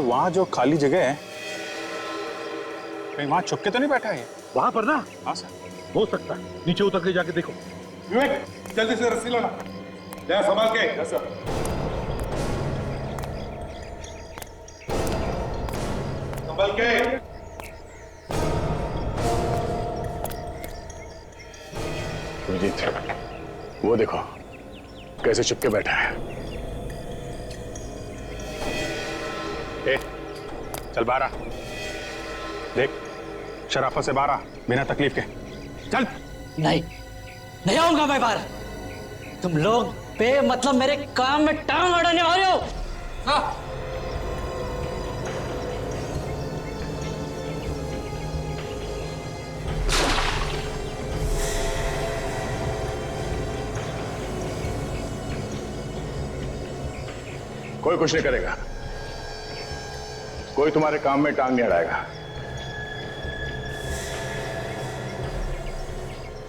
वहां जो खाली जगह है, कहीं वहां छुप के तो नहीं बैठा है? वहां पर ना? हाँ सर। हो सकता है, नीचे उतर के जाके देखो। विवेक, जल्दी से रस्सी लाना। ले संभाल के। Yes sir. संभाल के। सुरजीत, वो देखो कैसे चुपके बैठा है। ए, चल बाहर, देख शराफत से बाहर, बिना तकलीफ के चल। नहीं आऊंगा मैं बाहर। तुम लोग बेमतलब मेरे काम में टांग अड़ाने वाले हो। कोई कुछ नहीं करेगा, कोई तुम्हारे काम में टांग नहीं अड़ाएगा।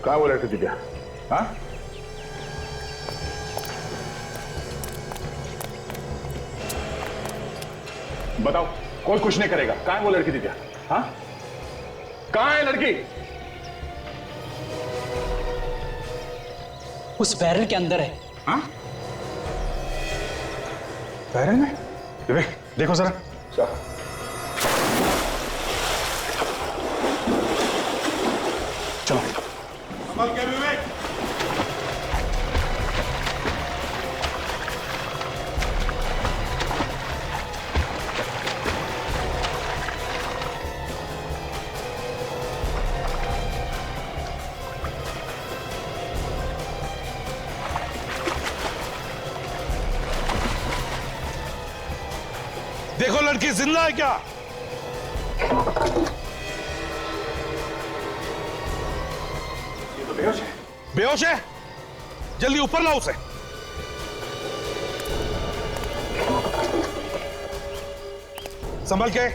कहाँ वो लड़की दिव्या? हाँ, बताओ, कोई कुछ नहीं करेगा। कहाँ है वो लड़की दिव्या? हाँ, कहाँ है लड़की? उस बैरल के अंदर है। हाँ, बैरल में? विवेक देखो जरा। चलो संभाल के विवेक। देखो लड़की जिंदा है क्या? ये तो बेहोश है। बेहोश है? जल्दी ऊपर लाओ उसे। संभल के।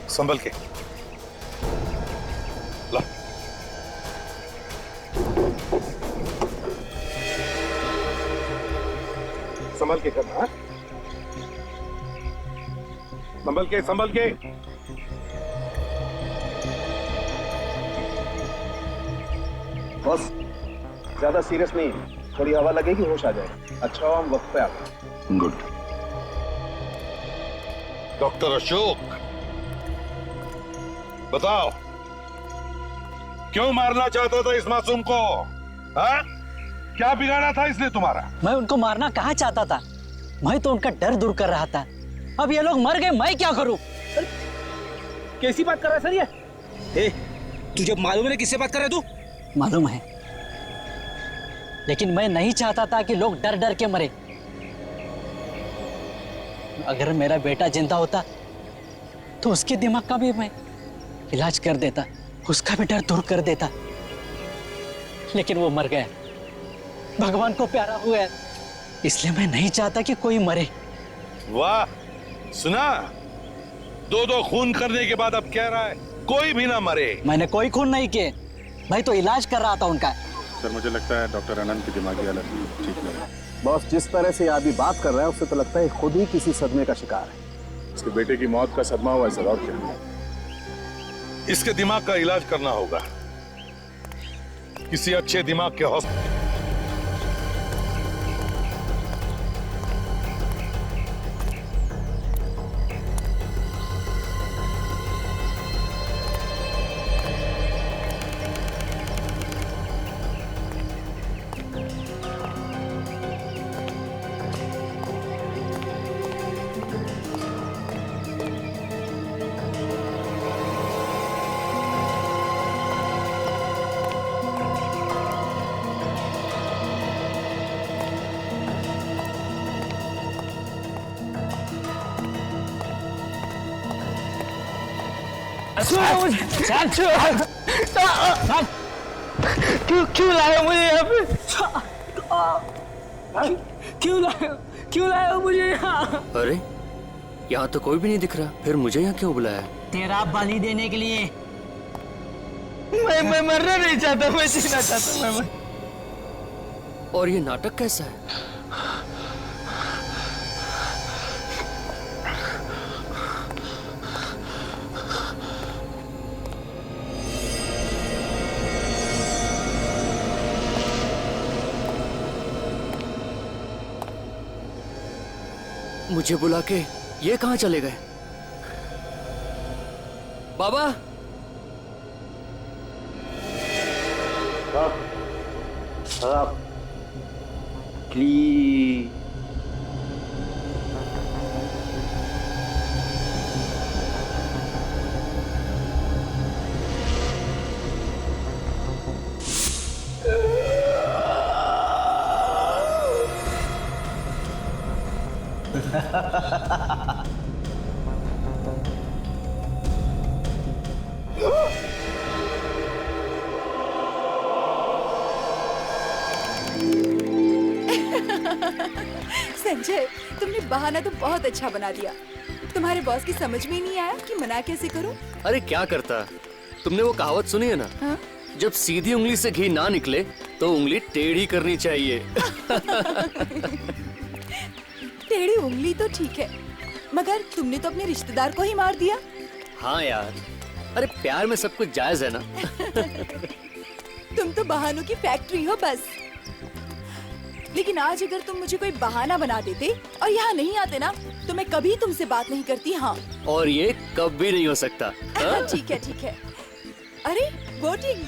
संभल के ला। संभल के करना। संभल के, संभल के। बस ज्यादा सीरियस नहीं, थोड़ी हवा लगेगी होश आ जाएगा। अच्छा हो हम वक्त पे आ गए। गुड। डॉक्टर अशोक, बताओ क्यों मारना चाहता था इस मासूम को? हाँ? क्या बिगाड़ा था इसने तुम्हारा? मैं उनको मारना कहाँ चाहता था, मैं तो उनका डर दूर कर रहा था। अब ये लोग मर गए, मैं क्या करूं? कैसी बात कर रहा है सर ये? ए, तुझे मालूम है किससे बात कर रहा है तू? मालूम है, लेकिन मैं नहीं चाहता था कि लोग डर डर के मरे। अगर मेरा बेटा जिंदा होता तो उसके दिमाग का भी मैं इलाज कर देता, उसका भी डर दूर कर देता। लेकिन वो मर गया, भगवान को प्यारा हुआ है, इसलिए मैं नहीं चाहता कि कोई मरे। वाह, सुना? दो खून करने के बाद अब कह रहा है कोई भी ना मरे। मैंने कोई खून नहीं किए, मैं तो इलाज कर रहा था उनका। सर मुझे लगता है डॉक्टर आनंद की दिमागी हालत ठीक नहीं है। बॉस जिस तरह से आदमी बात कर रहा है उससे तो लगता है खुद ही किसी सदमे का शिकार है। उसके बेटे की मौत का सदमा हुआ है सर, और क्या? इसके दिमाग का इलाज करना होगा किसी अच्छे दिमाग के हॉस्पिटल। क्यों लाया मुझे यहाँ पे? क्यों लाया मुझे यहाँ? अरे यहाँ तो कोई भी नहीं दिख रहा, फिर मुझे यहाँ क्यों बुलाया? तेरा बलि देने के लिए। मैं मरना नहीं चाहता, मैं जीना चाहता। और ये नाटक कैसा है? मुझे बुला के ये कहां चले गए? बाबा, प्लीज संजय, तुमने बहाना तो बहुत अच्छा बना दिया। तुम्हारे बॉस की समझ में ही नहीं आया कि मना कैसे करूं। अरे क्या करता? तुमने वो कहावत सुनी है ना? हाँ? जब सीधी उंगली से घी ना निकले तो उंगली टेढ़ी करनी चाहिए। टेढ़ी उंगली तो ठीक है, मगर तुमने तो अपने रिश्तेदार को ही मार दिया। हाँ यार, अरे प्यार में सब कुछ जायज है ना। तुम तो बहानों की फैक्ट्री हो बस। लेकिन आज अगर तुम मुझे कोई बहाना बना देते और यहाँ नहीं आते ना, तो मैं कभी तुमसे बात नहीं करती। हाँ, और ये कब भी नहीं हो सकता। हाँ? ठीक है ठीक है। अरे बोटिंग,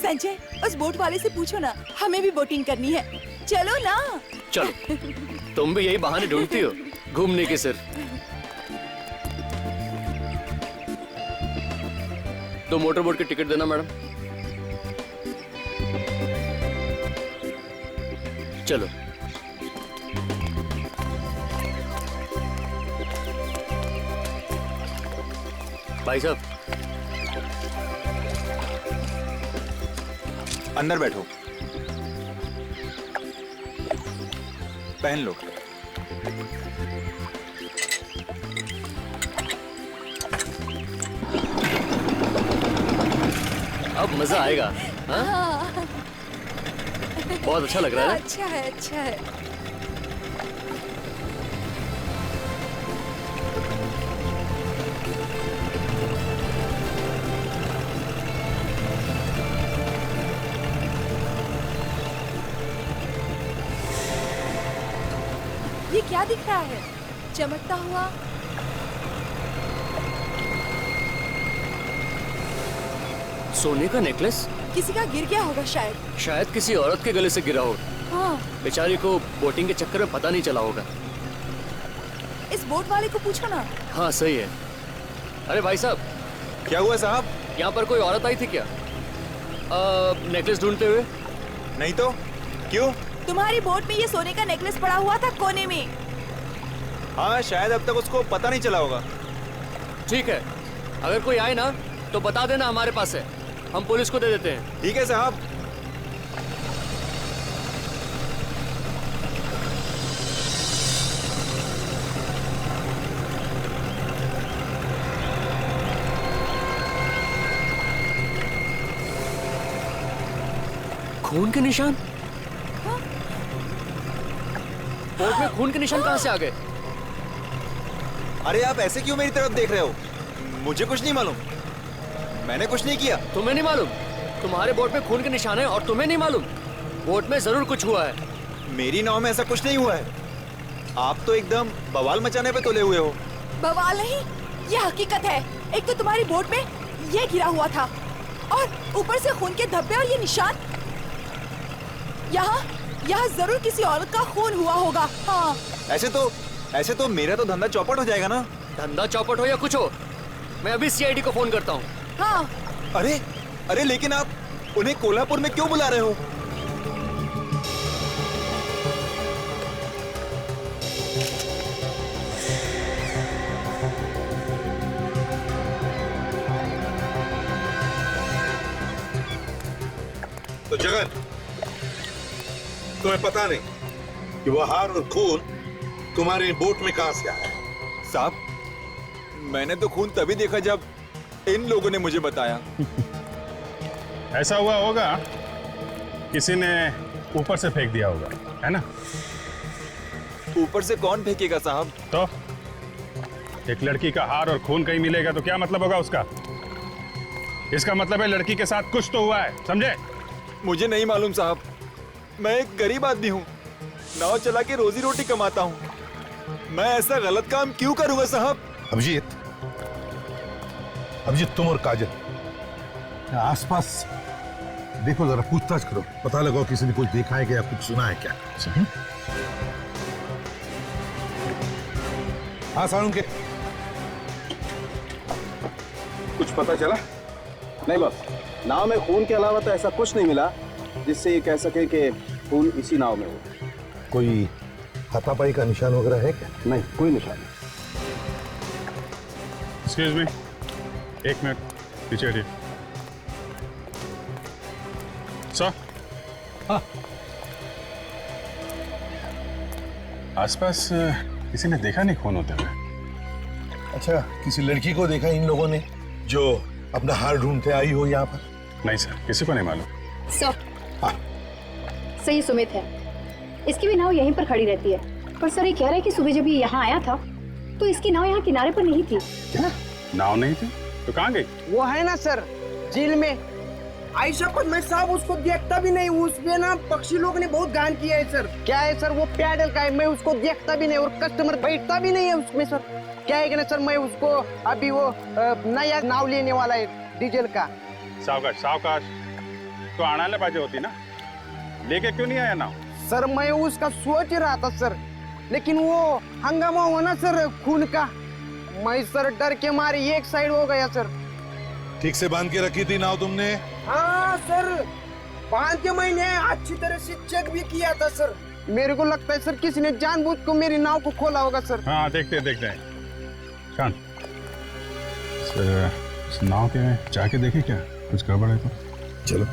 संजय उस बोट वाले से पूछो ना, हमें भी बोटिंग करनी है। चलो ना। चलो, तुम भी यही बहाने ढूंढती हो घूमने के सिर्फ। तो मोटर बोट की टिकट देना मैडम। चलो। भाई साहब, अंदर बैठो, पहन लो। अब मजा आएगा। हाँ? बहुत अच्छा लग रहा है। अच्छा है, अच्छा है। ये क्या दिख रहा है चमकता हुआ? सोने का नेकलेस? किसी का गिर गया होगा शायद। शायद किसी औरत के गले से गिरा हो। हाँ, बेचारी को बोटिंग के चक्कर में पता नहीं चला होगा। इस बोट वाले को पूछो ना। हाँ सही है। अरे भाई साहब, क्या हुआ साहब? यहाँ पर कोई औरत आई थी क्या नेकलेस ढूंढते हुए? नहीं तो क्यों? तुम्हारी बोट में ये सोने का नेकलेस पड़ा हुआ था कोने में। हाँ, शायद अब तक उसको पता नहीं चला होगा। ठीक है, अगर कोई आए ना तो बता देना, हमारे पास है, हम पुलिस को दे देते हैं। ठीक है साहब। खून के निशान? बोट में खून के निशान कहाँ से आ गए? अरे आप ऐसे क्यों मेरी तरफ देख रहे हो? मुझे कुछ नहीं मालूम, मैंने कुछ नहीं किया। तुम्हें नहीं मालूम? तुम्हारे बोट में खून के निशान है और तुम्हें नहीं मालूम? बोट में जरूर कुछ हुआ है। मेरी नाव में ऐसा कुछ नहीं हुआ है। आप तो एकदम बवाल मचाने पे तुले हुए हो। बवाल नहीं, ये हकीकत है। एक तो तुम्हारी बोट में ये गिरा हुआ था और ऊपर से खून के धब्बे और ये निशान। यहाँ जरूर किसी औरत का खून हुआ होगा। हाँ। ऐसे तो मेरा तो धंधा चौपट हो जाएगा ना। धंधा चौपट हो या कुछ हो, मैं अभी सीआईडी को फोन करता हूँ। हाँ। अरे लेकिन आप उन्हें कोल्हापुर में क्यों बुला रहे हो? तो जगन, तुम्हें पता नहीं कि वो हार और खून तुम्हारी बोट में कहां से आया? साहब, मैंने तो खून तभी देखा जब इन लोगों ने मुझे बताया। ऐसा हुआ होगा, किसी ने ऊपर से फेंक दिया होगा, है ना? ऊपर से कौन फेंकेगा साहब? तो एक लड़की का हार और खून कहीं मिलेगा तो क्या मतलब होगा उसका? इसका मतलब है लड़की के साथ कुछ तो हुआ है, समझे? मुझे नहीं मालूम साहब, मैं एक गरीब आदमी हूँ, नाव चला के रोजी रोटी कमाता हूँ। मैं ऐसा गलत काम क्यों करूँगा साहब? अभिजीत, तुम और काजल आसपास देखो, जरा पूछताछ करो, पता लगाओ किसी ने कुछ देखा है क्या या कुछ सुना है क्या। हाँ साळुंखे, कुछ पता चला? नहीं बस, नाव में खून के अलावा तो ऐसा कुछ नहीं मिला जिससे ये कह सके कि खून इसी नाव में हो। कोई हाथापाई का निशान वगैरह है क्या? नहीं, कोई निशान नहीं। एक्सक्यूज मी, एक मिनट पीछे हटिए। सर, हाँ, आसपास किसी ने देखा नहीं खून होते हुए? अच्छा, किसी लड़की को देखा इन लोगों ने जो अपना हार ढूंढते आई हो यहाँ पर? नहीं सर, किसी को नहीं मालूम। सर, हाँ। सही सुमित है, इसकी भी नाव यहीं पर खड़ी रहती है। पर सर ये कह रहा है कि सुबह जब ये यहाँ आया था तो इसकी नाव यहाँ किनारे पर नहीं थी। क्या? नाव नहीं थी तो कहाँ गई? वो है ना सर, झील में। आयशा पर मैं साहब उसको देखता भी नहीं, उसमें ना पक्षी लोग ने बहुत गान किया है सर। क्या है सर, वो पैडल का है, मैं उसको देखता भी नहीं और कस्टमर बैठता भी नहीं है उसमें सर। क्या है कि ना सर, मैं उसको अभी वो नया नाव लेने वाला है डीजल का। सावकाश सावकाश, तो आना पाहिजे होती ना, लेके क्यों नहीं आया नाव? सर मैं उसका सोच रहा था सर, लेकिन वो हंगामा हुआ ना सर खून का, मैं सर डर के मारे एक साइड हो गया सर। ठीक से बांध के रखी थी नाव तुमने? हाँ सर, बांध के मैंने अच्छी तरह से चेक भी किया था सर। मेरे को लगता है सर किसी ने जानबूझ को मेरी नाव को खोला होगा सर। हाँ देखते हैं। शान, सर इस नाव के जाके देखे क्या कुछ गड़बड़ है तो? चलो।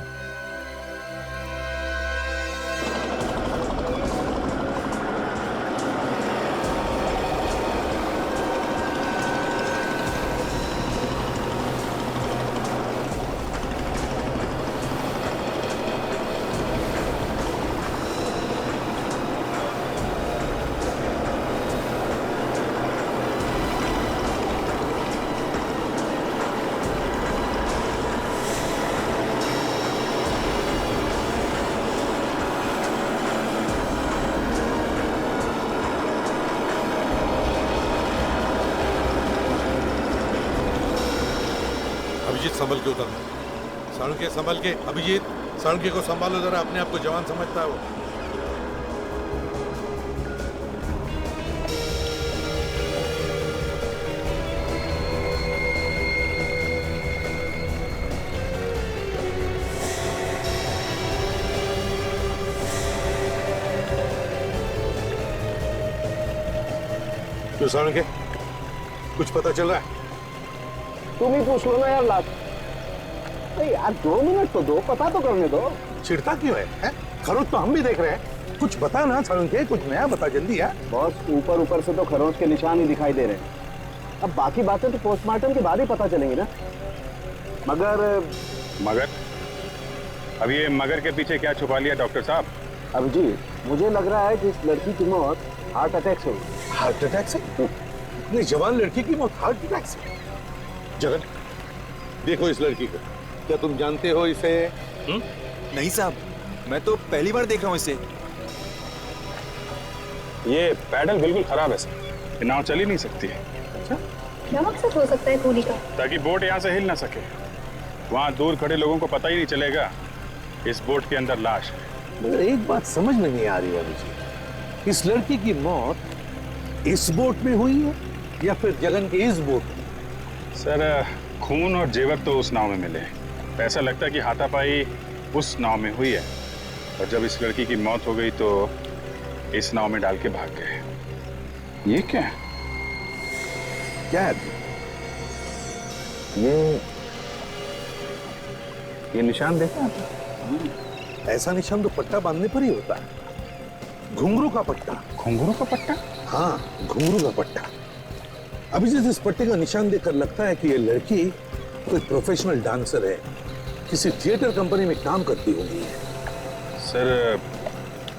अभिजीत संभल के उतरना। साळुंखे संभल के। अभिजीत, साळुंखे को संभालो जरा, अपने आप को जवान समझता है वो। तो साळुंखे, कुछ पता चल रहा है? तुम ही पूछ लो ना यार लास्ट। अरे यार 2 मिनट तो दो, पता तो करने दो। चिढ़ता क्यों है? खरोच तो हम भी देख रहे हैं, कुछ बता ना साळुंखे, कुछ नया बता जल्दी यार। बॉस, ऊपर से तो खरोच के निशान ही दिखाई दे रहे हैं। अब बाकी बातें तो पोस्टमार्टम के बाद ही पता चलेंगी ना। मगर अब ये मगर के पीछे क्या छुपा लिया डॉक्टर साहब? अभिजीत, मुझे लग रहा है कि इस लड़की की मौत हार्ट अटैक से हुई। हार्ट अटैक से? इतनी जवान लड़की की मौत हार्ट अटैक से? जगन, देखो इस लड़की को, क्या तुम जानते हो इसे? नहीं साहब, मैं तो पहली बार देख रहा हूँ इसे। ये पैडल बिल्कुल खराब है सर, ये नाव चल ही नहीं सकती है। अच्छा, क्या मकसद हो सकता है खूनी का? ताकि बोट यहाँ से हिल ना सके, वहाँ दूर खड़े लोगों को पता ही नहीं चलेगा इस बोट के अंदर लाश है। मगर एक बात समझ में नहीं आ रही है मुझे, इस लड़की की मौत इस बोट में हुई है या फिर जगन के इस बोट में? सर खून और जेवर तो उस नाव में मिले, ऐसा लगता है कि हाथापाई उस नाव में हुई है और जब इस लड़की की मौत हो गई तो इस नाव में डाल के भाग गए। ये क्या है? क्या है? ये निशान देखा आपने? ऐसा निशान तो पट्टा बांधने पर ही होता है, घुंघरू का पट्टा। घुंघरू का पट्टा? हाँ, घुंघरू का पट्टा। अभी जिस इस पट्टे का निशान देखकर लगता है कि ये लड़की कोई प्रोफेशनल डांसर है, किसी थिएटर कंपनी में काम करती होगी। सर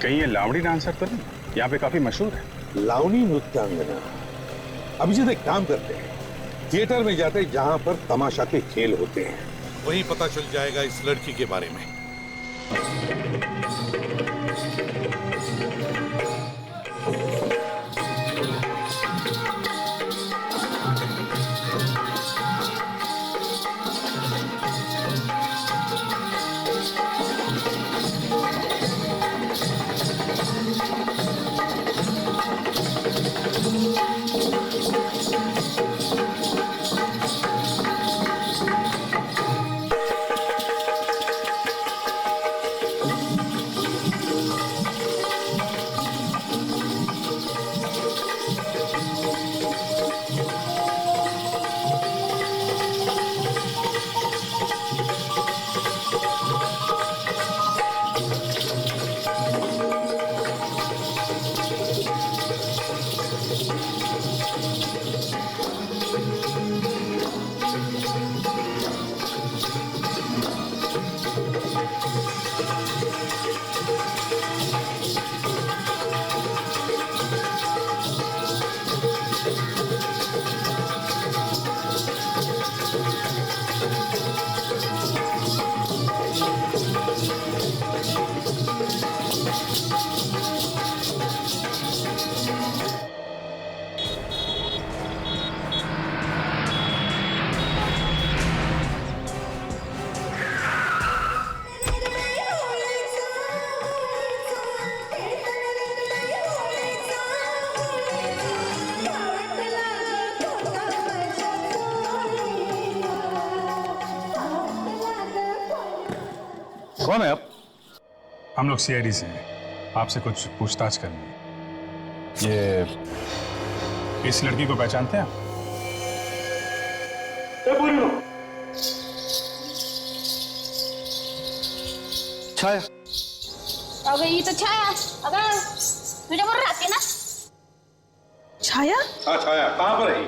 कहीं ये लावड़ी डांसर तो नहीं? यहाँ पे काफी मशहूर है। लावणी नृत्यांगना। अभिजीत एक काम करते हैं, थिएटर में जाते हैं जहां पर तमाशा के खेल होते हैं, वहीं पता चल जाएगा इस लड़की के बारे में। कौन है आप? हम लोग सीआईडी से हैं, आपसे कुछ पूछताछ करनी है। ये इस लड़की को पहचानते हैं आप? छाया, अगं ही तर छाया, अगं तुझ्याबरोबर राहते ना? छाया? हाँ छाया, कहाँ पर है?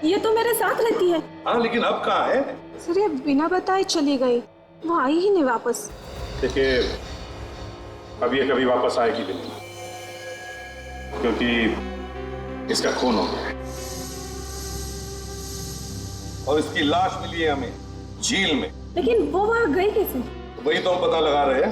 ये तो मेरे साथ रहती है। हाँ लेकिन अब कहाँ है? सर ये बिना बताए चली गई, वो आई ही नहीं वापस। देखिए, अब ये कभी वापस आएगी भी नहीं, क्योंकि इसका खून हो गया है। और इसकी लाश मिली है हमें झील में। लेकिन वो वहाँ गई कैसे? वही तो हम पता लगा रहे हैं।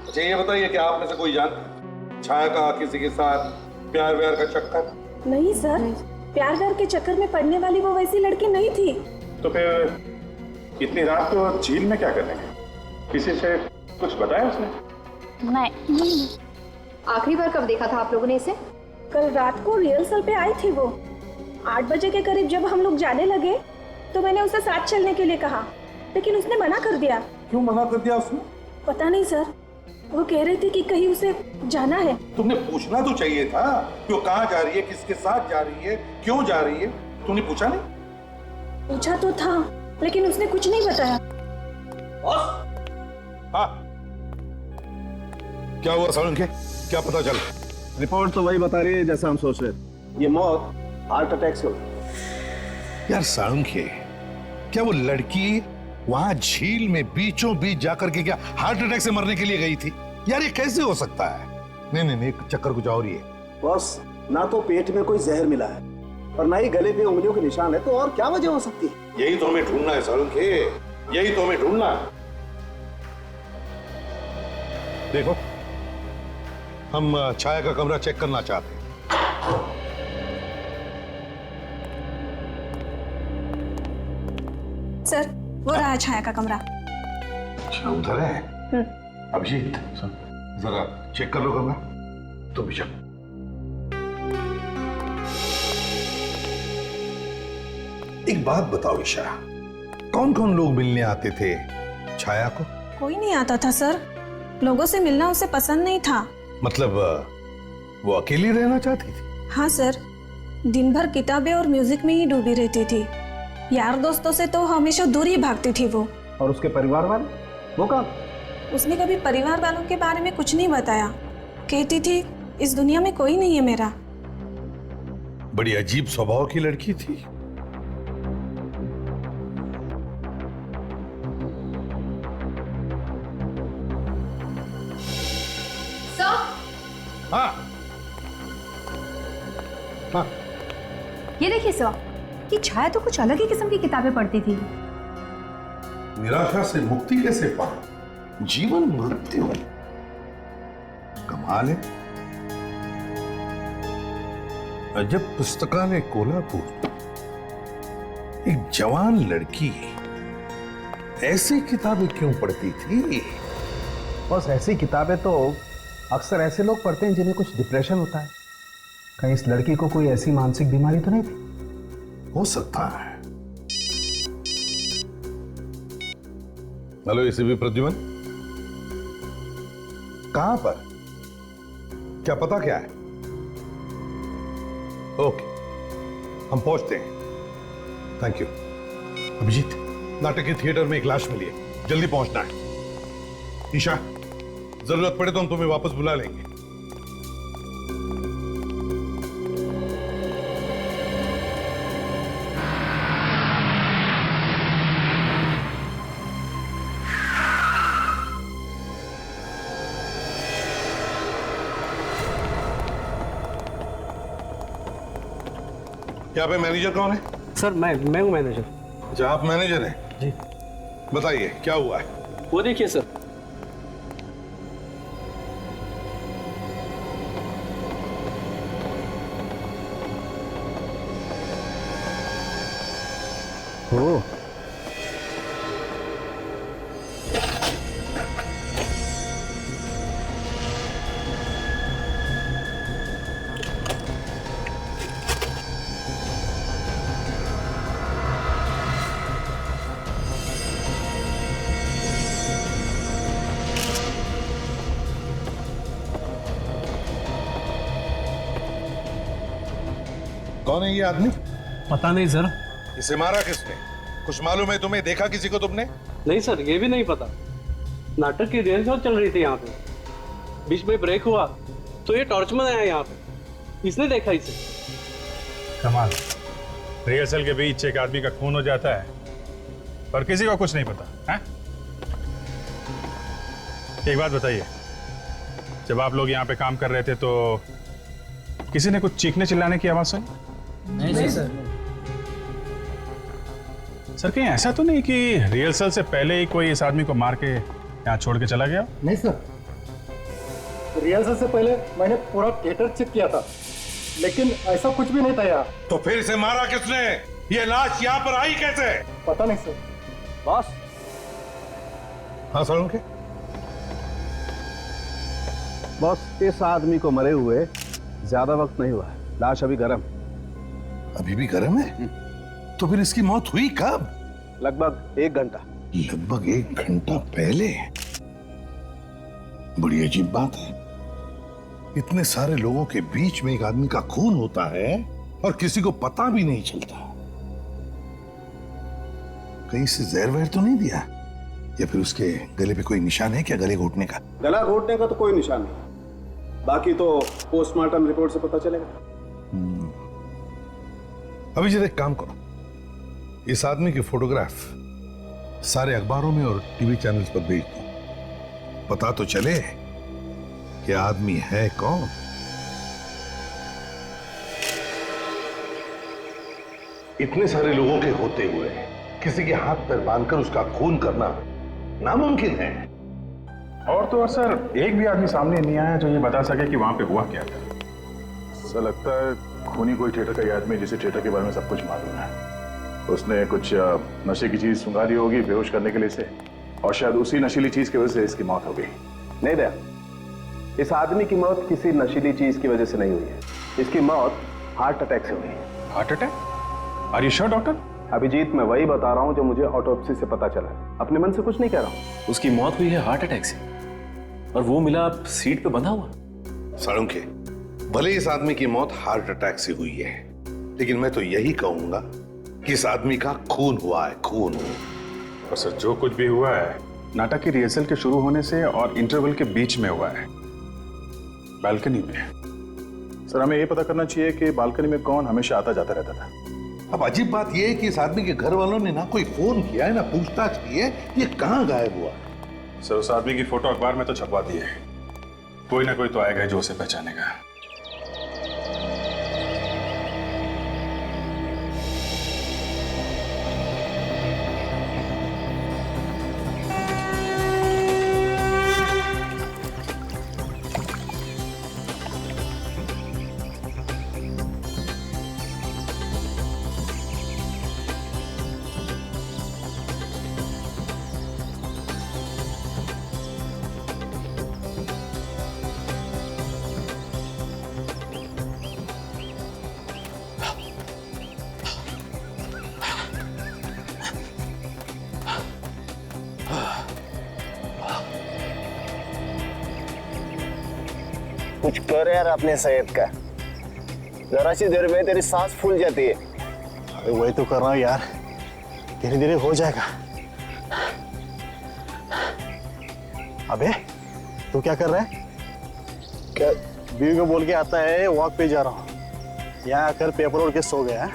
अच्छा ये बताइए कि आप में से कोई जानता छाया का किसी के साथ प्यार व्यार का चक्कर? नहीं सर, प्यार व्यार के चक्कर में पड़ने वाली वो वैसी लड़की नहीं थी। तो फिर इतनी रात को झील में क्या करेंगे? किसी से कुछ बताया उसने? नहीं। आखिरी बार कब देखा था आप लोगों ने इसे? कल रात को रिहर्सल पे आई थी वो। 8 बजे के करीब जब हम लोग जाने लगे तो मैंने उसे साथ चलने के लिए कहा, लेकिन उसने मना कर दिया। क्यों मना कर दिया उसने? पता नहीं सर, वो कह रही थी कि कहीं उसे जाना है। तुमने पूछना तो चाहिए था कि वो कहाँ जा रही है, किसके साथ जा रही है, क्यों जा रही है? तुमने पूछा नहीं? पूछा तो था, लेकिन उसने कुछ नहीं बताया। हाँ क्या हुआ सालुंखे? क्या पता चला? रिपोर्ट तो वही बता रही है जैसा हम सोच रहे थे। ये मौत हार्ट अटैक से हुई। यार सालुंखे, क्या वो लड़की वहां झील में बीचों बीच जाकर के क्या हार्ट अटैक से मरने के लिए गई थी? यार ये कैसे हो सकता है? नहीं चक्कर कुछ और ही है। बस ना तो पेट में कोई जहर मिला है और ना ही गले पे उंगलियों के निशान है, तो और क्या वजह हो सकती है? यही तो हमें ढूंढना है सालुंखे, यही तो हमें ढूंढना है। देखो, हम छाया का कमरा चेक करना चाहते हैं। सर वो रहा छाया का कमरा। अच्छा उधर है? अभिजीत जरा चेक कर लो कमरा। तो भी चल। एक बात बताओ ईशा, कौन कौन लोग मिलने आते थे छाया को? कोई नहीं आता था सर, लोगों से मिलना उसे पसंद नहीं था। मतलब वो अकेली रहना चाहती थी? हाँ सर, दिन भर किताबें और म्यूजिक में ही डूबी रहती थी। यार दोस्तों से तो हमेशा दूर ही भागती थी वो। और उसके परिवार वाले वो कहाँ? उसने कभी परिवार वालों के बारे में कुछ नहीं बताया। कहती थी इस दुनिया में कोई नहीं है मेरा। बड़ी अजीब स्वभाव की लड़की थी। सर हाँ हाँ। ये देखिए सर, कि छाया तो कुछ अलग ही किस्म की किताबें पढ़ती थी। निराशा से मुक्ति कैसे पाऊं? जीवन मृत्यु, कमाल है। अजब पुस्तकालय कोल्हापुर, एक जवान लड़की ऐसी किताबें क्यों पढ़ती थी? बस ऐसी किताबें तो अक्सर ऐसे लोग पढ़ते हैं जिन्हें कुछ डिप्रेशन होता है। कहीं इस लड़की को कोई ऐसी मानसिक बीमारी तो नहीं थी? हो सकता है। हेलो एसीपी प्रद्युमन, कहां पर? क्या पता क्या है? ओके, हम पहुंचते हैं। Thank you. अभिजीत, नाटक के थिएटर में एक लाश मिली है, जल्दी पहुंचना है। ईशा, जरूरत पड़े तो हम तुम्हें वापस बुला लेंगे। यहाँ पे मैनेजर कौन है? सर मैं हूँ मैनेजर। अच्छा, आप मैनेजर हैं? जी। बताइए क्या हुआ है? वो देखिए सर। ओ, कौन है ये आदमी? पता नहीं सर। इसे मारा किसने? कुछ मालूम है तुम्हें? देखा किसी को तुमने? नहीं सर, ये भी नहीं पता। नाटक की रिहर्सल चल रही थी यहाँ पे, बीच में ब्रेक हुआ तो ये टॉर्चमैन आया यहाँ पे, इसने देखा इसे। कमाल, रिहर्सल के बीच एक आदमी का खून हो जाता है पर किसी को कुछ नहीं पता है? एक बात बताइए, जब आप लोग यहाँ पे काम कर रहे थे तो किसी ने कुछ चीखने चिल्लाने की आवाज सुनी? नहीं सर। सर कहीं ऐसा तो नहीं कि रिहर्सल से पहले ही कोई इस आदमी को मार के यहाँ छोड़ के चला गया? नहीं सर, रिहर्सल से पहले मैंने पूरा थिएटर चेक किया था, लेकिन ऐसा कुछ भी नहीं था यहाँ। तो फिर इसे मारा किसने? ये लाश यहाँ पर आई कैसे? पता नहीं सर। बॉस। हाँ सर, के बॉस, इस आदमी को मरे हुए ज्यादा वक्त नहीं हुआ है। लाश अभी गर्म। अभी भी गर्म है? तो फिर इसकी मौत हुई कब? लगभग 1 घंटा। लगभग 1 घंटा पहले? बड़ी अजीब बात है। इतने सारे लोगों के बीच में एक आदमी का खून होता है और किसी को पता भी नहीं चलता। कहीं से जहर वहर तो नहीं दिया? या फिर उसके गले पे कोई निशान है क्या, गले घोटने का? गला घोटने का तो कोई निशान नहीं, बाकी तो पोस्टमार्टम रिपोर्ट से पता चलेगा। अभी जरा एक काम करो, इस आदमी की फोटोग्राफ सारे अखबारों में और टीवी चैनल्स पर भेज दो, पता तो चले कि आदमी है कौन। इतने सारे लोगों के होते हुए किसी के हाथ पैर बांधकर उसका खून करना नामुमकिन है। और तो और सर, एक भी आदमी सामने नहीं आया जो ये बता सके कि वहां पे हुआ क्या था। सर लगता है खूनी कोई थिएटर का ही आदमी जिसे थिएटर के बारे में सब कुछ मालूम है। उसने कुछ नशे की चीज सुंघा दी होगी बेहोश करने के लिए से, और शायद उसी नशीली चीज की वजह से इसकी मौत हो गई। नहीं दया, इस आदमी की मौत किसी नशीली चीज की वजह से नहीं हुई है। इसकी मौत हार्ट अटैक से हुई है। Heart attack? Are you sure doctor? Abhijit, मैं वही बता रहा हूं जो मुझे ऑटोप्सी से पता चला, अपने मन से कुछ नहीं कह रहा हूं। उसकी मौत हुई है हार्ट अटैक से, और वो मिला सीट पे बंधा हुआ। साळुंखे, भले इस आदमी की मौत हार्ट अटैक से हुई है, लेकिन मैं तो यही कहूंगा कि इस आदमी का खून हुआ है, खून। और सर जो कुछ भी हुआ है नाटक की रिहर्सल के शुरू होने से और इंटरवल के बीच में हुआ है, बालकनी में। सर हमें ये पता करना चाहिए कि बालकनी में कौन हमेशा आता जाता रहता था। अब अजीब बात यह है कि इस आदमी के घर वालों ने ना कोई फोन किया है ना पूछताछ की है, ये कहां गायब हुआ? सर उस आदमी की फोटो अखबार में तो छपवा दी है, कोई ना कोई तो आएगा जो उसे पहचानेगा। कुछ कर यार अपने सेहत का, जरा सी देर में तेरी सांस फूल जाती है। अरे वही तो कर रहा हूँ यार, धीरे धीरे हो जाएगा। अबे तू क्या कर रहा है? क्या बीवी को बोल के आता है वॉक पे जा रहा हूँ, यहाँ आकर पेपर ओढ़ के सो गया।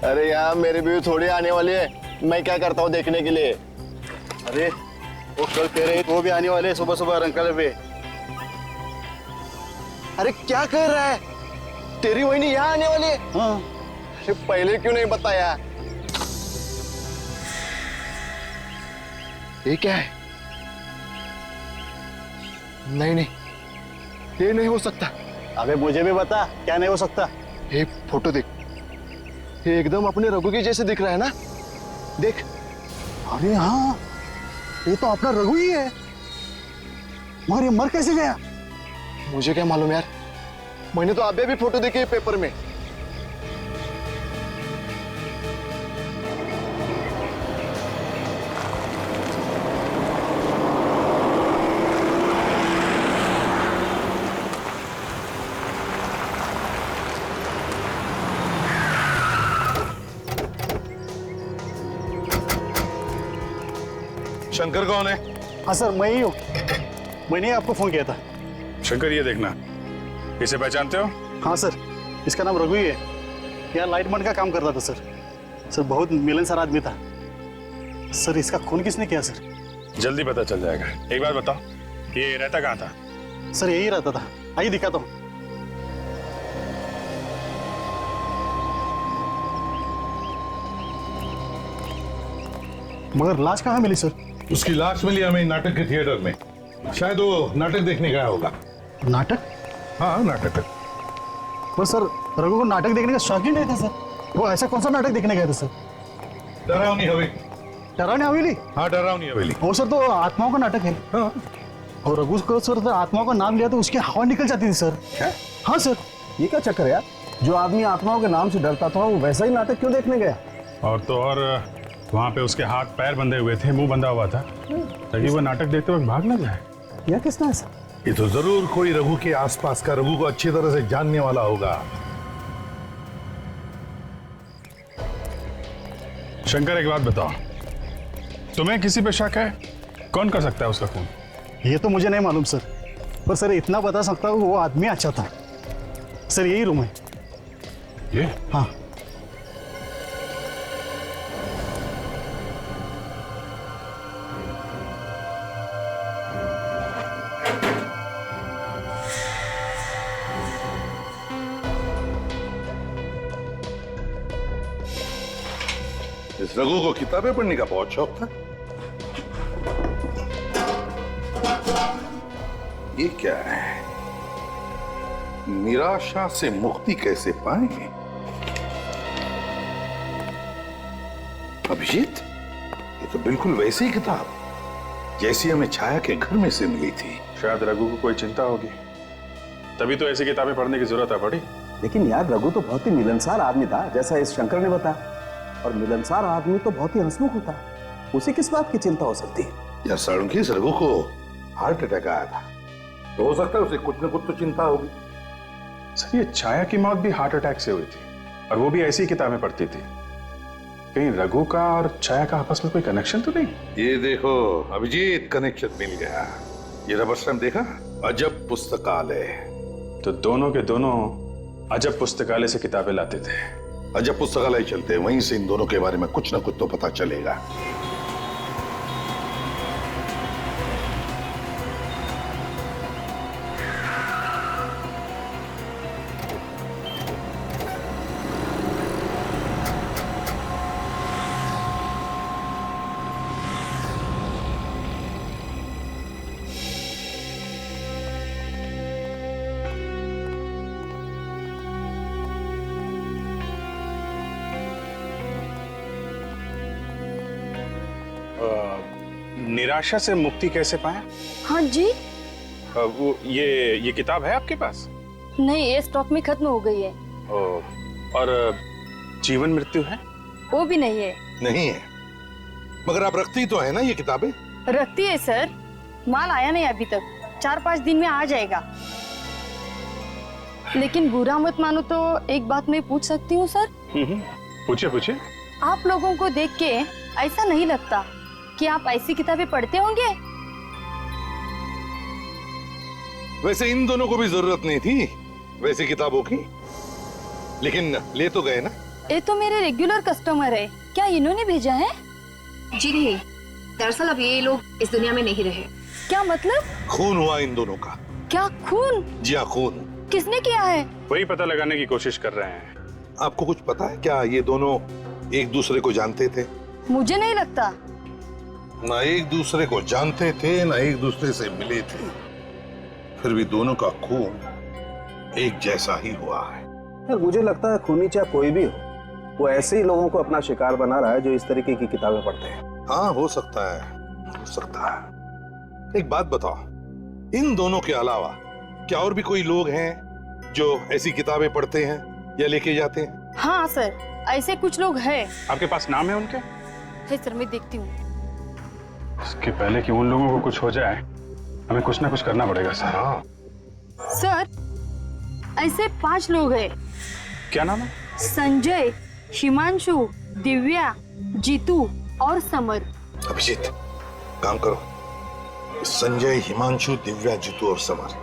अरे यार मेरी बीवी थोड़ी आने वाली है, मैं क्या करता हूँ देखने के लिए। अरे वो कल कह रहे वो भी आने वाले हैं सुबह सुबह रंकल पे। अरे क्या कर रहा है, तेरी वही नहीं यहाँ आने वाली है? हाँ। अरे पहले क्यों नहीं बताया? ये क्या है? नहीं नहीं, ये नहीं हो सकता। अबे मुझे भी बता क्या नहीं हो सकता। ये फोटो देख, ये एकदम अपने रघु के जैसे दिख रहा है ना, देख। अरे हाँ, ये तो अपना रघु ही है, मगर ये मर कैसे गया? मुझे क्या मालूम यार, मैंने तो अभी भी फोटो देखी है पेपर में। शंकर कौन है? हाँ सर मैं ही हूँ, मैंने आपको फोन किया था। शंकर ये देखना, इसे पहचानते हो? हाँ सर, इसका नाम रघु ही है, यहाँ लाइटमैन का काम करता था सर। सर बहुत मिलनसार आदमी था सर। इसका खून किसने किया सर? जल्दी पता चल जाएगा। एक बार बताओ, ये रहता कहाँ था? सर यही रहता था, आइए दिखाता हूँ। मगर लाश कहाँ मिली सर? उसकी लाश मिली हमें नाटक के थिएटर में, शायद वो नाटक देखने गया होगा। नाटक? हाँ नाटक। पर सर रघु को नाटक देखने का शौक ही नहीं था सर। वो ऐसा कौन सा नाटक देखने गए थे सर? डरावनी हवेली। डरावनी हवेली? हाँ डरावनी हवेली। वो सर तो आत्माओं का नाटक है। हाँ। और रघु को सर तो आत्माओं का नाम लिया तो उसकी हवा निकल जाती थी सर। क्या? हाँ सर। ये क्या चक्कर है यार, जो आदमी आत्माओं के नाम से डरता था वो वैसा ही नाटक क्यों देखने गया? और तो और वहाँ पे उसके हाथ पैर बंधे हुए थे, मुंह बंधा हुआ था, ताकि वो नाटक देखते वक्त भाग ना जाए। यह किसने ऐसा? ये तो जरूर कोई रघु के आसपास का, रघु को अच्छी तरह से जानने वाला होगा। शंकर एक बात बताओ, तुम्हें किसी पे शक है? कौन कर सकता है उसका खून? ये तो मुझे नहीं मालूम सर, पर सर इतना बता सकता हूँ वो आदमी अच्छा था सर। यही रूम है ये? हाँ। इस रघु को किताबें पढ़ने का बहुत शौक था। ये क्या है? निराशा से मुक्ति कैसे पाएंगे? अभिजीत, ये तो बिल्कुल वैसी ही किताब जैसी हमें छाया के घर में से मिली थी। शायद रघु को कोई चिंता होगी, तभी तो ऐसी किताबें पढ़ने की जरूरत पड़ी। लेकिन यार रघु तो बहुत ही मिलनसार आदमी था, जैसा इस शंकर ने बताया। और मिलनसार आदमी तो बहुत ही हंसमुख होता है, उसे किस बात की चिंता हो सकती है? यार साळुंखी, इस रघु को हार्ट अटैक आया था, तो हो सकता है उसे कुछ न कुछ तो चिंता होगी। सर ये छाया की मौत भी हार्ट अटैक से हुई थी, और वो भी ऐसी किताबें पढ़ती थी। कहीं रघु का और छाया का आपस में कोई कनेक्शन तो नहीं? ये देखो अभिजीत, कनेक्शन मिल गया। ये रबर स्टैम्प देखा? अजब पुस्तकालय। तो दोनों के दोनों अजब पुस्तकालय से किताबें लाते थे। अजब पुस्तकालय चलते हैं, वहीं से इन दोनों के बारे में कुछ ना कुछ तो पता चलेगा। निराशा से मुक्ति कैसे पाए? हाँ जी। वो ये किताब है आपके पास? नहीं, ये स्टॉक में खत्म हो गई है। और जीवन मृत्यु है? वो भी नहीं है। नहीं है, मगर आप रखती तो है ना ये किताबें? रखती है सर, माल आया नहीं अभी तक, 4-5 दिन में आ जाएगा। लेकिन बुरा मत मानो तो एक बात मैं पूछ सकती हूँ सर? पूछिए पूछिए। आप लोगों को देख के ऐसा नहीं लगता कि आप ऐसी किताबें पढ़ते होंगे? वैसे इन दोनों को भी जरूरत नहीं थी वैसी किताबों की, लेकिन ले तो गए ना। ये तो मेरे रेगुलर कस्टमर है, क्या इन्होंने भेजा है? जी नहीं, दरअसल अब ये लोग इस दुनिया में नहीं रहे। क्या मतलब? खून हुआ इन दोनों का। क्या खून? जी हाँ, खून। किसने किया है? वही पता लगाने की कोशिश कर रहे हैं। आपको कुछ पता है क्या, ये दोनों एक दूसरे को जानते थे? मुझे नहीं लगता। ना एक दूसरे को जानते थे, ना एक दूसरे से मिले थे, फिर भी दोनों का खून एक जैसा ही हुआ है। यार मुझे लगता है खूनी चाहे कोई भी हो, वो ऐसे ही लोगों को अपना शिकार बना रहा है जो इस तरीके की किताबें पढ़ते हैं। हाँ, हो सकता है, हो सकता है। एक बात बताओ, इन दोनों के अलावा क्या और भी कोई लोग हैं जो ऐसी किताबें पढ़ते हैं या लेके जाते हैं? हाँ सर, ऐसे कुछ लोग हैं। आपके पास नाम है उनके? है सर, मैं देखती हूँ। इसके पहले कि उन लोगों को कुछ हो जाए, हमें कुछ ना कुछ करना पड़ेगा सर। हाँ सर, ऐसे 5 लोग हैं। क्या नाम है? संजय, हिमांशु, दिव्या, जीतू और समर। अभिजीत, काम करो, संजय, हिमांशु, दिव्या, जीतू और समर,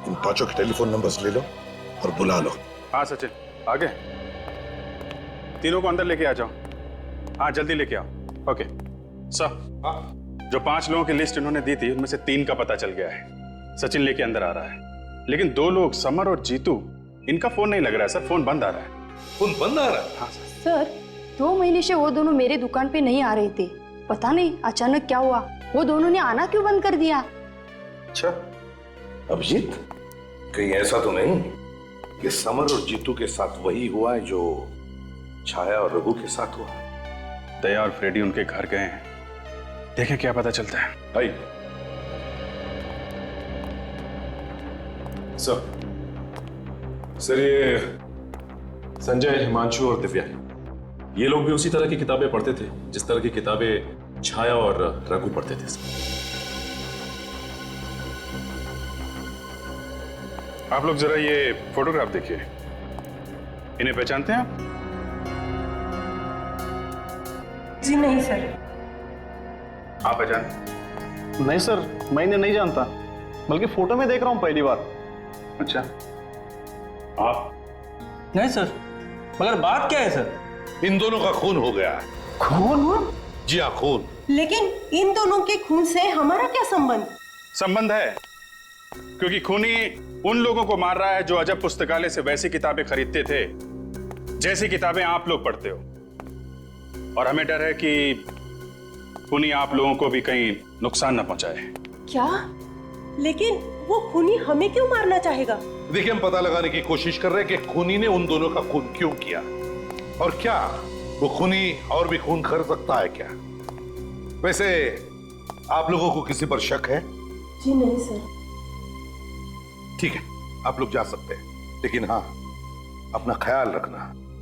इन 5 के टेलीफोन नंबर्स ले लो और बुला लो। हाँ सचिन, आगे तीनों को अंदर लेके आ जाओ। हाँ जल्दी लेके आओ। ओके सर, जो 5 लोगों की लिस्ट इन्होंने दी थी उनमें से 3 का पता चल गया है। सचिन लेके अंदर आ रहा है, लेकिन 2 लोग समर और जीतू, इनका फोन नहीं लग रहा है सर, फोन बंद आ रहा है। फोन बंद आ रहा है? हाँ सर, 2 महीने से वो दोनों मेरे दुकान पे नहीं आ रहे थे। पता नहीं अचानक क्या हुआ, वो दोनों ने आना क्यों बंद कर दिया? अच्छा अभिजीत, कहीं ऐसा तो नहीं कि समर और जीतू के साथ वही हुआ है जो छाया और रघु के साथ हुआ? दया और फ्रेडी उनके घर गए हैं, देखें क्या पता चलता है। भाई सर, ये संजय, हिमांशु और दिव्या, ये लोग भी उसी तरह की किताबें पढ़ते थे जिस तरह की किताबें छाया और रघु पढ़ते थे। आप लोग जरा ये फोटोग्राफ देखिए, इन्हें पहचानते हैं आप? जी नहीं सर। आप पहचानते? नहीं सर, मैं इन्हें नहीं जानता, बल्कि फोटो में देख रहा हूँ पहली बार। अच्छा, आप? नहीं सर, मगर बात क्या है सर? इन दोनों का खून हो गया है। खून? जी हाँ, खून। लेकिन इन दोनों के खून से हमारा क्या संबंध? संबंध है, क्योंकि खूनी उन लोगों को मार रहा है जो अजब पुस्तकालय से वैसी किताबें खरीदते थे जैसी किताबें आप लोग पढ़ते हो, और हमें डर है कि खूनी आप लोगों को भी कहीं नुकसान न पहुंचाए। क्या? लेकिन वो खूनी हमें क्यों मारना चाहेगा? देखिए, हम पता लगाने की कोशिश कर रहे हैं कि खूनी ने उन दोनों का खून क्यों किया, और क्या वो खूनी और भी खून कर सकता है क्या? वैसे आप लोगों को किसी पर शक है? जी नहीं सर। ठीक है, आप लोग जा सकते हैं, लेकिन हाँ, अपना ख्याल रखना,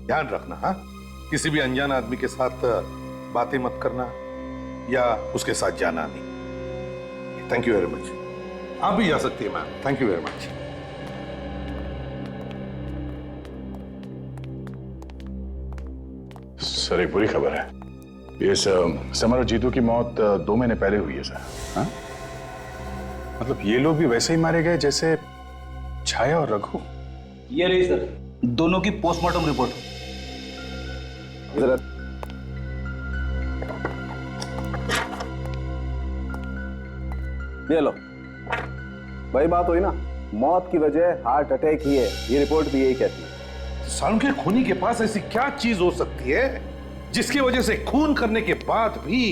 ध्यान रखना। हाँ, किसी भी अनजान आदमी के साथ बातें मत करना या उसके साथ जाना नहीं। Thank you very much. आप भी जा सकती है ma'am. Thank you very much. Sir, एक बुरी खबर है, ये समर और जीतू की मौत 2 महीने पहले हुई है सर। हाँ? मतलब ये लोग भी वैसे ही मारे गए जैसे छाया और रघु? ये रही सर, दोनों की पोस्टमार्टम रिपोर्ट। ये लो भाई, बात हुई ना, मौत की वजह हार्ट अटैक ही है, ये रिपोर्ट भी यही कहती है। सालों के खूनी के पास ऐसी क्या चीज हो सकती है जिसकी वजह से खून करने के बाद भी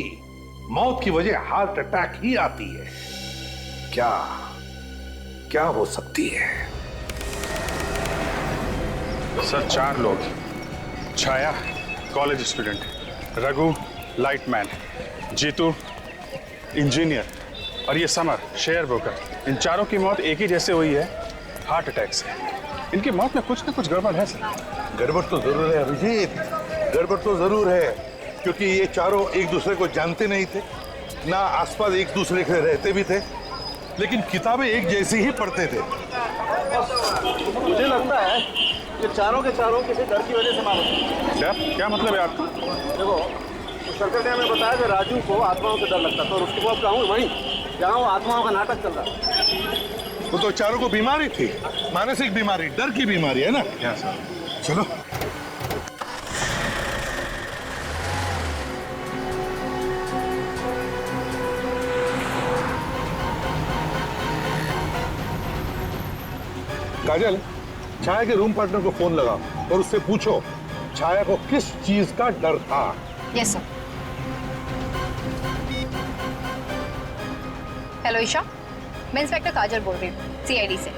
मौत की वजह हार्ट अटैक ही आती है? क्या हो सकती है? सर, 4 लोग, Chhaya college student, Raghu lightman, Jeetu engineer और ये समर शेयर ब्रोकर, इन चारों की मौत एक ही जैसे हुई है, हार्ट अटैक से। इनकी मौत में कुछ ना कुछ गड़बड़ है सर। गड़बड़ तो जरूर है अभिजीत, गड़बड़ तो जरूर है, क्योंकि ये चारों एक दूसरे को जानते नहीं थे, ना आसपास एक दूसरे के रहते भी थे, लेकिन किताबें एक जैसी ही पढ़ते थे। मुझे लगता है कि चारों के चारों किसी डर की वजह से मारे। क्या मतलब है आपका? देखो, तो सर्कल ने हमें बताया कि राजू को आत्माओं से डर लगता था और उसके बाद कहूँ वहीं जहाँ वो आत्माओं का नाटक चल रहा था। वो तो चारों को बीमारी थी, मानसिक बीमारी, डर की बीमारी है ना। क्या सर? चलो। काजल, छाया के रूम पार्टनर को फोन लगाओ और उससे पूछो छाया को किस चीज का डर था। Yes sir. हेलो ईशा, मैं इंस्पेक्टर काजल बोल रही हूँ सीआईडी से।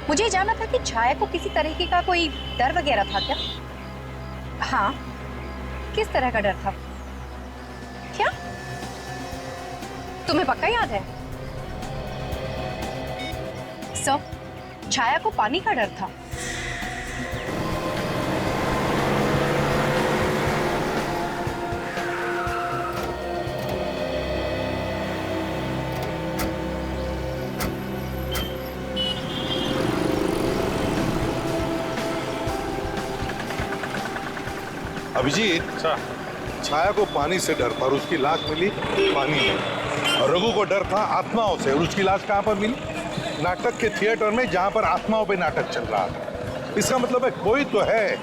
मुझे जानना था कि छाया को किसी तरीके का कोई डर वगैरह था क्या? हाँ, किस तरह का डर था? क्या तुम्हें पक्का याद है? सर, छाया को पानी का डर था। अभिजीत, छाया को पानी से डर था और उसकी लाश मिली पानी में, और रघु को डर था आत्माओं से और उसकी लाश कहां पर मिली? नाटक के थिएटर में, जहां पर आत्माओं पे नाटक चल रहा था। इसका मतलब है कोई तो है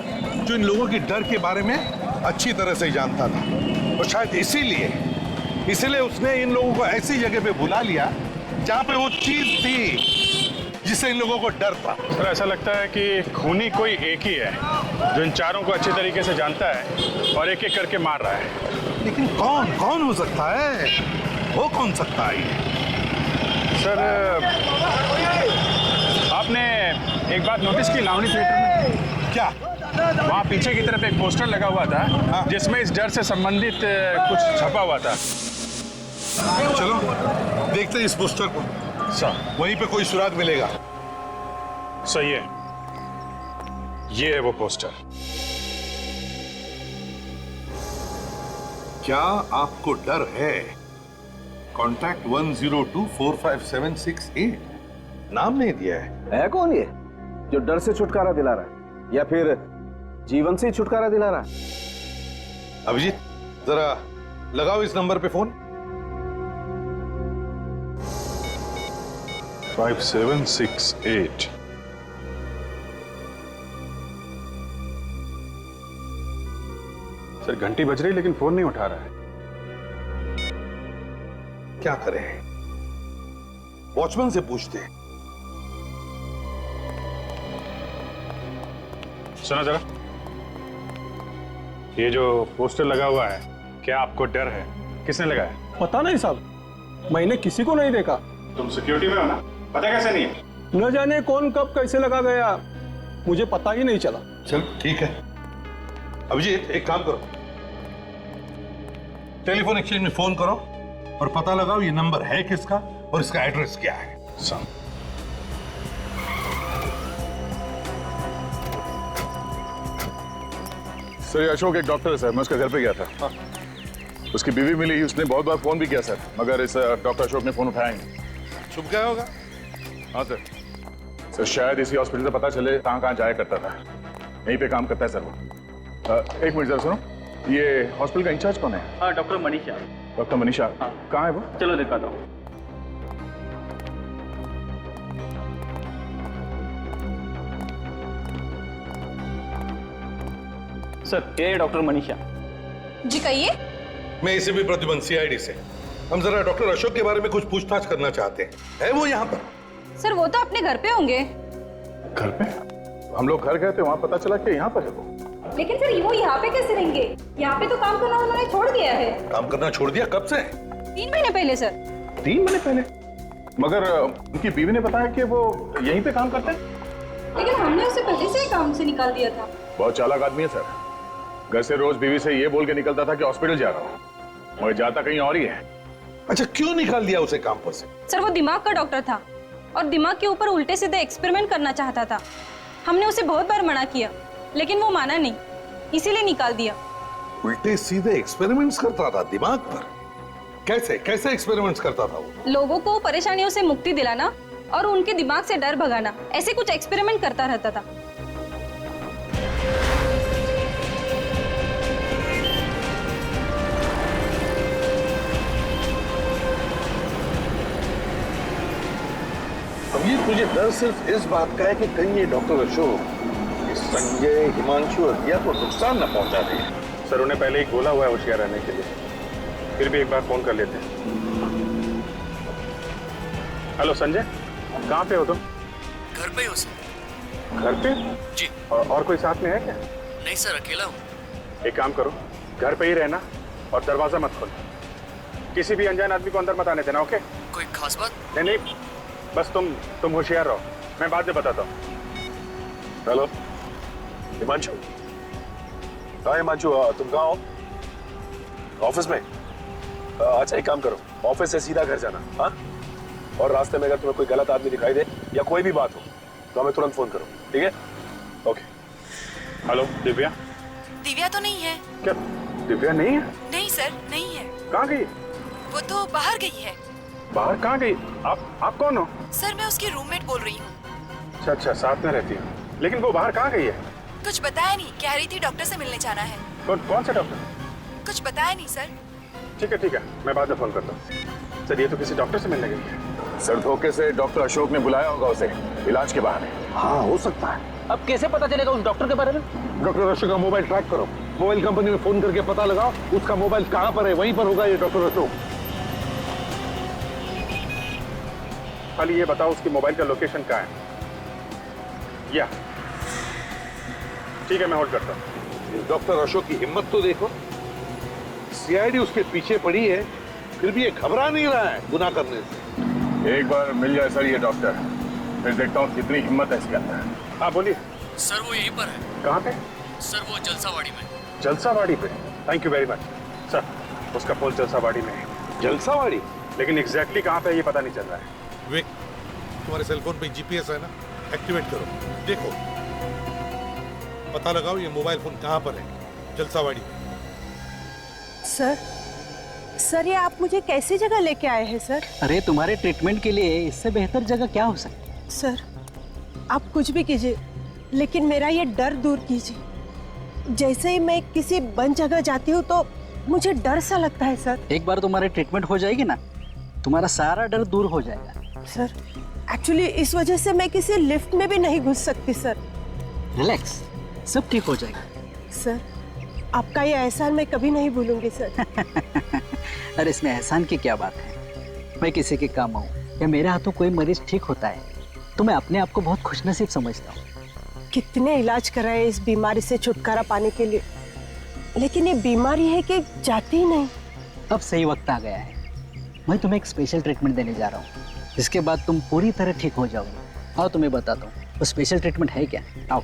जो इन लोगों की डर के बारे में अच्छी तरह से जानता था, और शायद इसीलिए उसने इन लोगों को ऐसी जगह पे बुला लिया जहां पे वो चीज थी जिससे इन लोगों को डर था। सर, ऐसा लगता है कि खूनी कोई एक ही है जो इन चारों को अच्छी तरीके से जानता है और एक एक करके मार रहा है। लेकिन कौन हो सकता है? वो कौन सकता है? सर, आपने एक बात नोटिस की लावनी थिएटर में? क्या? वहाँ पीछे की तरफ एक पोस्टर लगा हुआ था जिसमें इस डर से संबंधित कुछ छपा हुआ था। चलो देखते हैं इस पोस्टर को। सर, वहीं पे कोई सुराग मिलेगा। सही है, ये है वो पोस्टर। क्या आपको डर है? कॉन्टैक्ट 10245768। नाम नहीं दिया है कौन ये जो डर से छुटकारा दिला रहा है या फिर जीवन से छुटकारा दिला रहा है? अभिजीत, जरा लगाओ इस नंबर पे फोन। 5768। सर, घंटी बज रही लेकिन फोन नहीं उठा रहा है। क्या करें? वॉचमैन से पूछते हैं। सुनो जरा, ये जो पोस्टर लगा हुआ है, क्या आपको डर है? किसने लगाया? पता नहीं साहब, मैंने किसी को नहीं देखा। तुम सिक्योरिटी में हो ना, पता कैसे नहीं है? न जाने कौन कब कैसे लगा गया, मुझे पता ही नहीं चला। चल ठीक है। अभिजीत, एक काम करो, टेलीफोन एक्सचेंज में फोन करो और पता लगाओ ये नंबर है किसका और इसका एड्रेस क्या है। सर, ये अशोक एक डॉक्टर है सर, मैं उसके घर पे गया था। उसकी बीवी मिली, उसने बहुत बार फोन भी किया सर, मगर इस डॉक्टर अशोक ने फोन उठाया नहीं। छुप गया होगा। हाँ सर। सर, शायद इसी हॉस्पिटल से पता चले कहाँ जाया करता था। यहीं पे काम करता है सर वो। एक मिनट जरा सुनो, ये हॉस्पिटल का इंचार्ज कौन है? हाँ, डॉक्टर मनीषा। डॉक्टर मनीषा? हाँ। कहाँ है वो? चलो दिखाता हूँ। सर, ये डॉक्टर मनीषा जी। कहिए। मैं इसे भी प्रतिबंध सीआईडी से। हम जरा डॉक्टर अशोक के बारे में कुछ पूछताछ करना चाहते हैं। है वो यहाँ पर? सर, वो तो अपने घर पे होंगे। घर पे? हम लोग घर गए थे, वहाँ पता चला कि यहाँ पर है वो। लेकिन सर, वो यहाँ पे कैसे रहेंगे? यहाँ पे तो काम करना उन्होंने छोड़ दिया है। काम करना छोड़ दिया? कब से? 3 महीने पहले सर। 3 महीने पहले? मगर उनकी बीवी ने बताया कि वो यहीं पे काम करते हैं। लेकिन हमने उसे पहले से ही काम से निकाल दिया था। बहुत चालाक आदमी है सर। घर से रोज बीवी से ये बोल के निकलता था कि हॉस्पिटल जा रहा हूँ, मगर जाता कहीं और ही है। अच्छा, क्यों निकाल दिया उसे काम पर से? सर वो दिमाग का डॉक्टर था और दिमाग के ऊपर उल्टे सीधे एक्सपेरिमेंट करना चाहता था। हमने उसे बहुत बार मना किया लेकिन वो माना नहीं, इसीलिए निकाल दिया। उल्टे सीधे एक्सपेरिमेंट्स करता था दिमाग पर? कैसे कैसे एक्सपेरिमेंट्स करता था वो? लोगों को परेशानियों से मुक्ति दिलाना और उनके दिमाग से डर भगाना, ऐसे कुछ एक्सपेरिमेंट करता रहता था। अभी तुझे डर सिर्फ इस बात का है कि कहीं ये डॉक्टर अशोक इस संजय, हिमांशु और रिया को नुकसान न पहुंचा दे। सर उन्हें पहले ही बोला हुआ है होशियार रहने के लिए, फिर भी एक बार फोन कर लेते हैं। हेलो संजय, कहाँ पे हो तुम? घर पे हो सर। घर पे? जी। और कोई साथ में है क्या? नहीं सर, अकेला हूँ। एक काम करो, घर पे ही रहना और दरवाजा मत खोलो। किसी भी अनजान आदमी को अंदर मत आने देना, ओके? कोई खास बात? नहीं, बस तुम होशियार रहो, मैं बाद में बताता हूँ। हेलो हिमांशु। हाँ हिमांशु, तुम कहाँ हो? ऑफिस में? अच्छा एक काम करो, ऑफिस से सीधा घर जाना, हाँ? और रास्ते में अगर तुम्हें कोई गलत आदमी दिखाई दे या कोई भी बात हो तो हमें तुरंत फोन करो, ठीक है? ओके। हेलो दिव्या? दिव्या तो नहीं है। क्या दिव्या नहीं है? नहीं सर, नहीं है। कहाँ गई? वो तो बाहर गई है। बाहर कहाँ गई? आप कौन हो? सर मैं उसकी रूममेट बोल रही हूँ। अच्छा, साथ में रहती हूँ, लेकिन वो बाहर कहाँ गई है? कुछ बताया नहीं, कह रही थी डॉक्टर से मिलने जाना है। कौन सा डॉक्टर? कुछ बताया नहीं सर। ठीक है, मैं बाद में फोन करता हूँ। सर ये तो किसी डॉक्टर से मिलने गई है। सर धोखे से डॉक्टर अशोक ने बुलाया होगा उसे इलाज के बहाने। हाँ हो सकता है। अब कैसे पता चलेगा उस डॉक्टर के बारे में? डॉक्टर अशोक का मोबाइल ट्रैक करो, मोबाइल कंपनी में फोन करके पता लगाओ उसका मोबाइल कहाँ पर है, वहीं पर होगा ये डॉक्टर अशोक। खाली ये बताओ उसकी मोबाइल का लोकेशन कहाँ है? या ठीक है, मैं होल्ड करता हूँ। इस डॉक्टर अशोक की हिम्मत तो देखो, सीआईडी उसके पीछे पड़ी है, फिर भी ये घबरा नहीं रहा है गुनाह करने से। एक बार मिल जाए सर ये डॉक्टर, फिर देखता हूँ कितनी हिम्मत है इसके अंदर। हाँ बोलिए। सर वो यहीं पर है। कहाँ पे? सर वो जलसावाड़ी में। जलसावाड़ी पे? Thank you very much sir. उसका फोन जलसावाड़ी में है। जलसावाड़ी? लेकिन एग्जैक्टली कहाँ पे ये पता नहीं चल रहा है। विक, तुम्हारे सेलफोन पे जीपीएस है ना, एक्टिवेट करो, देखो पता लगाओ ये मोबाइल फोन कहाँ पर है। जलसावाड़ी में। सर ये आप मुझे कैसी जगह लेके आए हैं सर? अरे तुम्हारे ट्रीटमेंट के लिए इससे बेहतर जगह क्या हो सकती है? सर आप कुछ भी कीजिए, लेकिन मेरा ये डर दूर कीजिए। जैसे ही मैं किसी बंद जगह जाती हूँ तो मुझे डर सा लगता है सर। एक बार तुम्हारी ट्रीटमेंट हो जाएगी ना, तुम्हारा सारा डर दूर हो जाएगा। सर एक्चुअली इस वजह से मैं किसी लिफ्ट में भी नहीं घुस सकती सर। रिलैक्स, सब ठीक हो जाएगा। सर आपका ये एहसान मैं कभी नहीं भूलूंगी सर। अरे इसमें एहसान की क्या बात है? मैं किसी के काम आऊँ या मेरे हाथों कोई मरीज ठीक होता है तो मैं अपने आप को बहुत खुशनसीब समझता हूँ। कितने इलाज कराए इस बीमारी से छुटकारा पाने के लिए, लेकिन ये बीमारी है कि जाती ही नहीं। अब सही वक्त आ गया है, मैं तुम्हें एक स्पेशल ट्रीटमेंट देने जा रहा हूँ, जिसके बाद तुम पूरी तरह ठीक हो जाओगे। आओ तुम्हें बताता हूँ वो स्पेशल ट्रीटमेंट है क्या। आओ।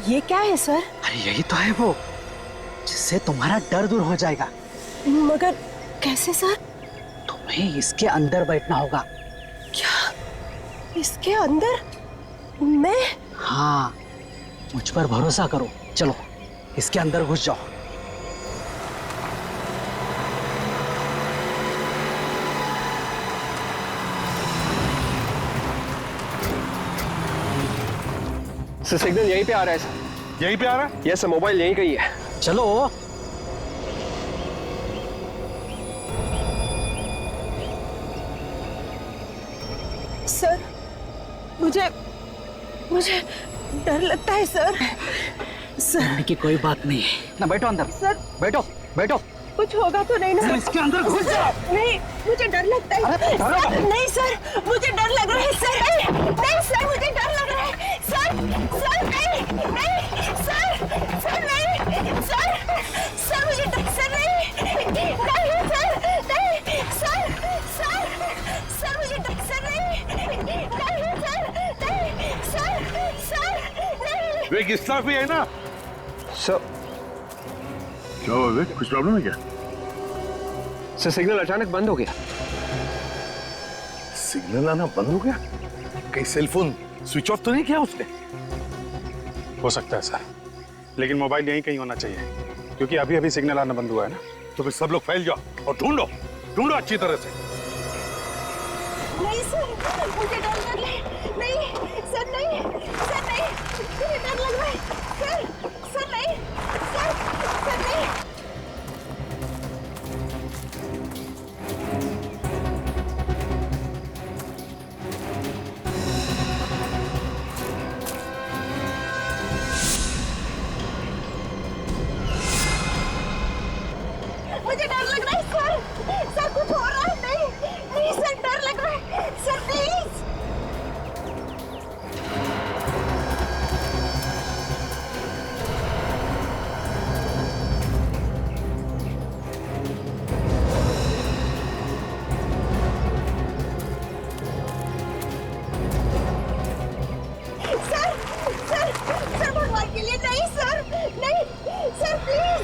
ये क्या है सर? अरे यही तो है वो, जिससे तुम्हारा डर दूर हो जाएगा। मगर कैसे सर? तुम्हें इसके अंदर बैठना होगा। क्या इसके अंदर? मैं? हाँ, मुझ पर भरोसा करो, चलो इसके अंदर घुस जाओ। सर सिग्नल यहीं पे आ रहा है सर। यहीं पे आ रहा है? यस सर, मोबाइल यहीं कहीं है। चलो। सर मुझे डर लगता है सर। डरने की कोई बात नहीं है ना, बैठो अंदर। सर बैठो बैठो। कुछ होगा तो नहीं ना? सर, इसके अंदर घुस जाओ। नहीं, मुझे डर लगता है। सर, नहीं सर, मुझे डर लग रहा है सर। नहीं सर, मुझे डर लग रहा है सर। सर नहीं, नहीं सर, सर नहीं, सर मुझे डर, सर नहीं, नहीं सर, नहीं सर, सर मुझे डर, सर नहीं, नहीं सर, नहीं। विवेक इस तरफ ही है ना? सर क्या हुआ विवेक, कुछ प्रॉब्लम है क्या? सर सिग्नल अचानक बंद हो गया। सिग्नल आना बंद हो गया? कहीं सेल फोन स्विच ऑफ तो नहीं किया उसने? हो सकता है सर, लेकिन मोबाइल यहीं कहीं होना चाहिए, क्योंकि अभी अभी सिग्नल आना बंद हुआ है ना। तो फिर सब लोग फैल जाओ और ढूंढो, ढूंढो अच्छी तरह से। नहीं सर, मुझे डर लग रहा है। नहीं सर, नहीं सर, नहीं मुझे डर लग रहा है सर। सर नहीं, सर नहीं। मुझे डर लग रहा है सर। सर कुछ हो रहा है? नहीं, नहीं सर, डर लग रहा है sir, please. Sir, sir, sir भगवान के लिए नहीं सर, नहीं सर, प्लीज।